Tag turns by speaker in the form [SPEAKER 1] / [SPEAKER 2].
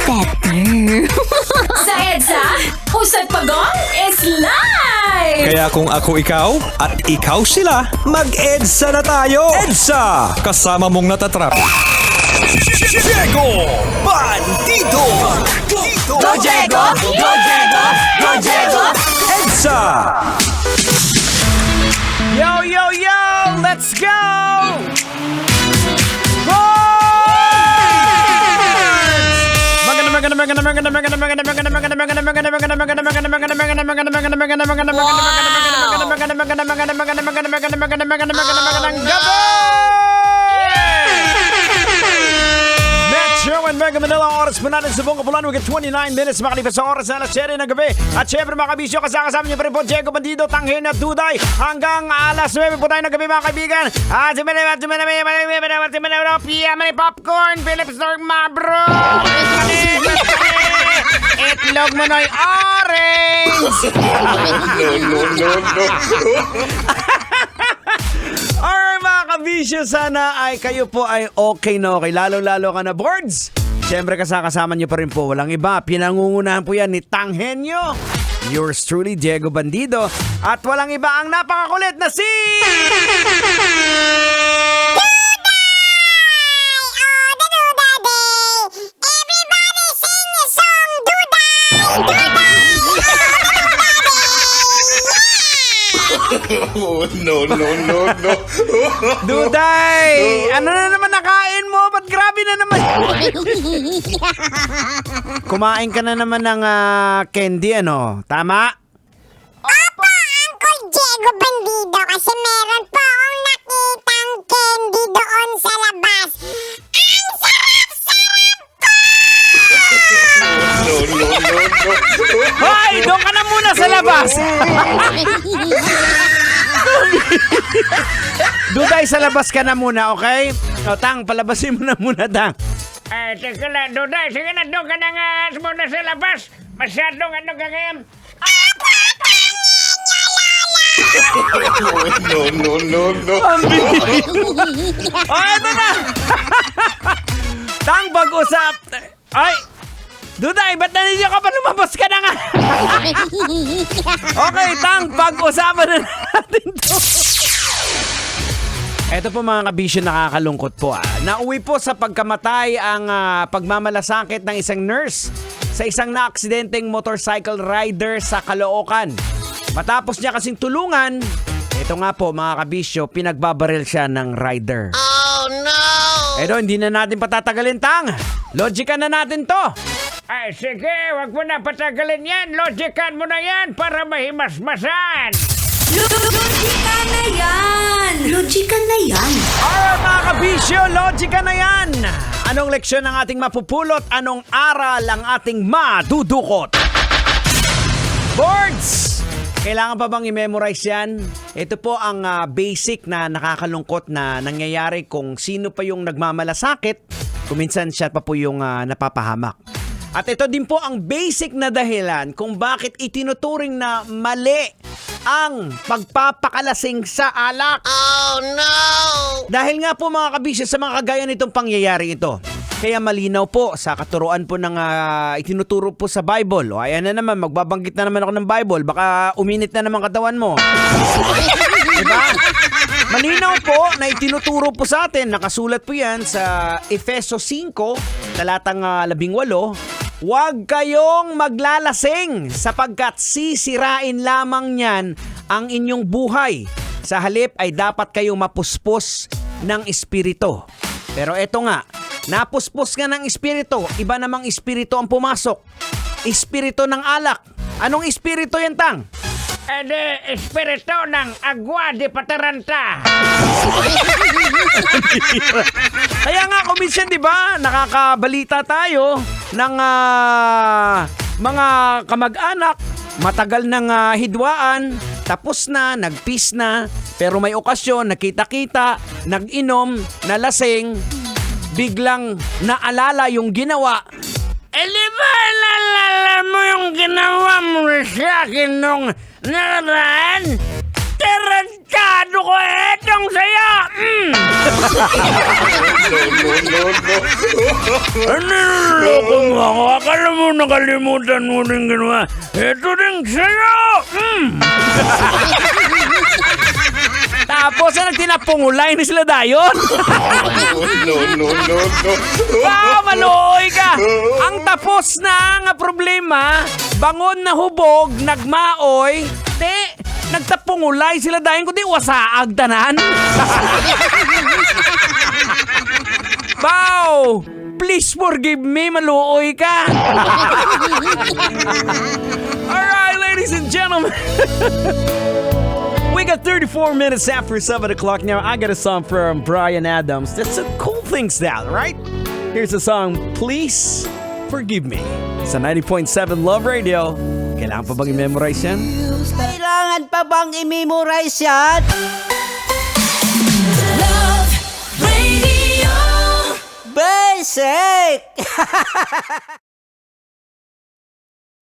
[SPEAKER 1] better.
[SPEAKER 2] Sa EDSA, Pusat Pagong is live!
[SPEAKER 3] Kaya kung ako ikaw at ikaw sila, mag-EDSA na tayo! EDSA! Kasama mong natatrap. Diego Bandido!
[SPEAKER 2] Go Diego! Go Diego! Go Diego!
[SPEAKER 3] EDSA!
[SPEAKER 4] Yo, yo, yo! Let's go! Metro and Mega Manila, oras po natin sa buong kapulan. We get 29 minutes makalipas sa oras na alas 7 ng gabi. At syempre mga kabisyo, kasama niyo pa rin po Diego Bandido, Tanghen at Duday. Hanggang alas 9 po tayo ng gabi mga kaibigan. At Pia, may popcorn, Philips Norg Mabro. Itlog mo no'y orange. Alright mga kabisyo, sana ay kayo po ay okay na okay. Lalo-lalo ka na boards. Siyempre kasama niyo pa rin po. Walang iba. Pinangungunahan po yan ni Tanghenyo. Yours truly, Diego Bandido. At walang iba ang napakakulit na si...
[SPEAKER 5] No.
[SPEAKER 4] Duday! Ano na naman nakain mo? Ba't grabe na naman? Kumain ka na naman ng candy, ano? Tama?
[SPEAKER 1] Opo, Uncle Diego Bandido, kasi meron po akong nakitang candy doon sa labas. Ang sarap-sarap po!
[SPEAKER 4] Hoy! Doon ka na muna sa labas! Duday, sa labas ka na muna, okay? O, Tang, palabasin mo na muna, Tang.
[SPEAKER 6] Teka lang, Duday. Sige na, doon ka na nga muna sa labas. Masyadong ano ka ngayon.
[SPEAKER 5] No.
[SPEAKER 4] Ang bilis. O, eto na! Tang, pag-usap. Ay! Duday, ba't nandiyo ka pa? Lumabas ka na nga! Okay, Tang, pag-usapan na natin to. Eto po mga kabisyo, nakakalungkot po. Nauwi po sa pagkamatay ang pagmamalasakit ng isang nurse sa isang naaksidenteng motorcycle rider sa Caloocan. Matapos niya kasing tulungan, eto nga po mga kabisyo, pinagbabaril siya ng rider.
[SPEAKER 5] Oh no!
[SPEAKER 4] Eto, hindi na natin patatagalin, Tang. Logican na natin to.
[SPEAKER 6] Ay, sige, wag mo na patagalin yan. Logican mo na yan para mahimasmasan.
[SPEAKER 2] Logika na yan! Logika na yan!
[SPEAKER 4] Alright mga kabisyo, logica na yan! Anong leksyon ang ating mapupulot? Anong aral ang ating madudukot? Boards! Kailangan pa bang i-memorize yan? Ito po ang basic na nakakalungkot na nangyayari kung sino pa yung nagmamalasakit, kung minsan siya pa po yung napapahamak. At ito din po ang basic na dahilan kung bakit itinuturing na mali ang pagpapakalasing sa alak.
[SPEAKER 5] Oh no!
[SPEAKER 4] Dahil nga po mga kabisyo sa mga kagaya nitong pangyayari ito. Kaya malinaw po sa katuruan po ng itinuturo po sa Bible. O ayan na naman, magbabanggit na naman ako ng Bible. Baka uminit na naman katawan mo. Diba? Malinaw po na itinuturo po sa atin. Nakasulat po yan sa Efeso 5, talatang 18. Huwag kayong maglalasing sapagkat sisirain lamang niyan ang inyong buhay. Sa halip ay dapat kayong mapuspos ng espiritu. Pero eto nga, napuspos nga ng espiritu, iba namang espiritu ang pumasok. Espiritu ng alak. Anong espiritu yan, Tang?
[SPEAKER 6] Espiritu ng agwa de pataranta.
[SPEAKER 4] Kaya nga, komisyon, di ba? Nakakabalita tayo ng mga kamag-anak. Matagal nang hidwaan, tapos na, nag-peace na, pero may okasyon, nakita-kita, nag-inom, nalasing, biglang naalala yung ginawa.
[SPEAKER 6] Di ba naalala mo yung ginawa mo sa akin nung nakaraan? Delikado ko etong saya! Ano loko mo ako? Akala mo nakalimutan mo rin ginawa. Ito din sa'yo!
[SPEAKER 4] Tapos nagtinapungulay ni sila dayon. Maluoy ka! Ang tapos na nga problema, bangon na hubog, nagmaoy, nagtapungulay sila dayon kundi wasaag tanan. Bow! Please forgive me, maluoy ka. Alright, ladies and gentlemen. We got 34 minutes after 7 o'clock now. I got a song from Bryan Adams that's cool things down, right? Here's the song, Please Forgive Me. Sa 90.7 Love Radio. Kailangan pa bang i-memorize yan?
[SPEAKER 2] Kailangan pa bang i-memorize yan? Love Radio Basic!